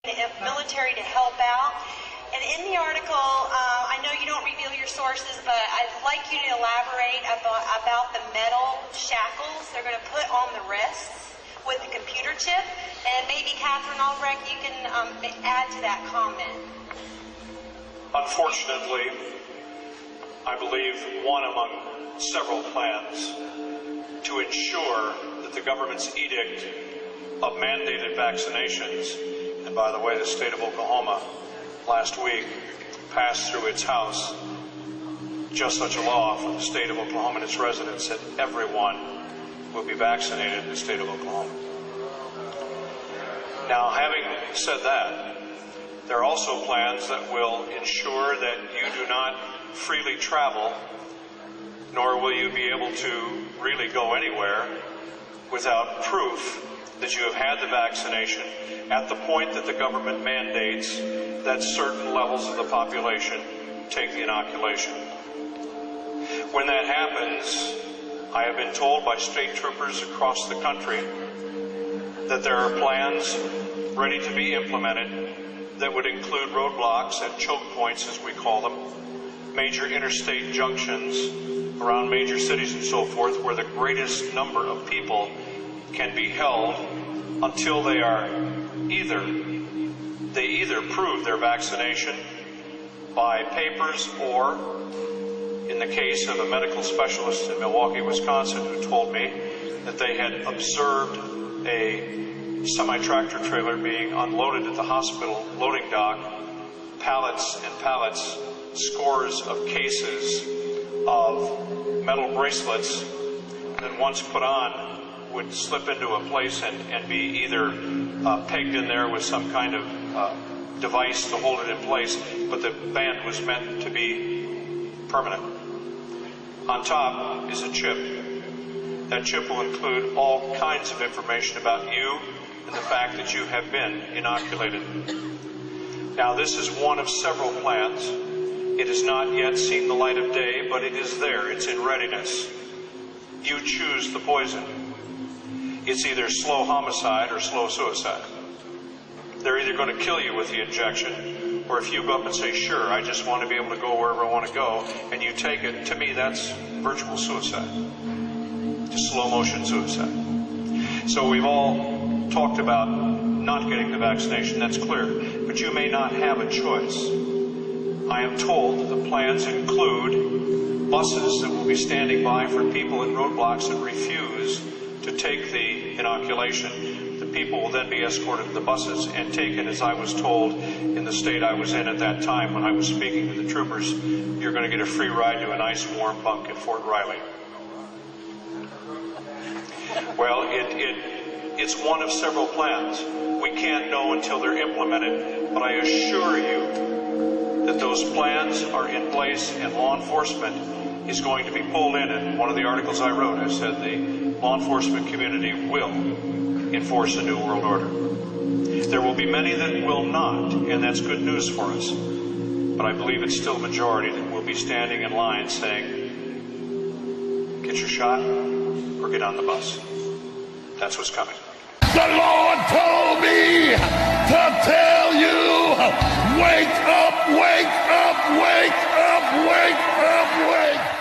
military to help out. And in the article, I know you don't reveal your sources, but I'd like you to elaborate about the metal shackles they're going to put on the wrists with the computer chip. And maybe Catherine Albrecht, you can add to that comment. Unfortunately, I believe one among several plans to ensure that the government's edict of mandated vaccinations, and by the way, the state of Oklahoma last week passed through its House just such a law for the state of Oklahoma and its residents that everyone will be vaccinated in the state of Oklahoma. Now, having said that, there are also plans that will ensure that you do not freely travel, nor will you be able to really go anywhere without proof that you have had the vaccination at the point that the government mandates that certain levels of the population take the inoculation. When that happens, I have been told by state troopers across the country that there are plans ready to be implemented that would include roadblocks and choke points, as we call them, major interstate junctions around major cities and so forth, where the greatest number of people can be held until they are either prove their vaccination by papers, or in the case of a medical specialist in Milwaukee, Wisconsin, who told me that they had observed a semi-tractor trailer being unloaded at the hospital loading dock, pallets and pallets, scores of cases of metal bracelets that once put on would slip into a place and be either pegged in there with some kind of device to hold it in place, but the band was meant to be permanent. On top is a chip. That chip will include all kinds of information about you and the fact that you have been inoculated. Now, this is one of several plans. It has not yet seen the light of day, but it is there. It's in readiness. You choose the poison. It's either slow homicide or slow suicide. They're either going to kill you with the injection, or if you go up and say, sure, I just want to be able to go wherever I want to go, and you take it, to me, that's virtual suicide. Just slow motion suicide. So we've all talked about not getting the vaccination, that's clear, but you may not have a choice. I am told that the plans include buses that will be standing by for people at roadblocks that refuse to take the inoculation. The people will then be escorted to the buses and taken, as I was told in the state I was in at that time when I was speaking to the troopers, you're going to get a free ride to a nice warm bunk at Fort Riley. Well, it's one of several plans. We can't know until they're implemented, but I assure you that those plans are in place, and law enforcement is going to be pulled in. And one of the articles I wrote, I said the law enforcement community will enforce a new world order. There will be many that will not, and that's good news for us. But I believe it's still a majority that will be standing in line saying, get your shot or get on the bus. That's what's coming. The Lord told me to tell you, wake up, wake up, wake up, wake up, wake up.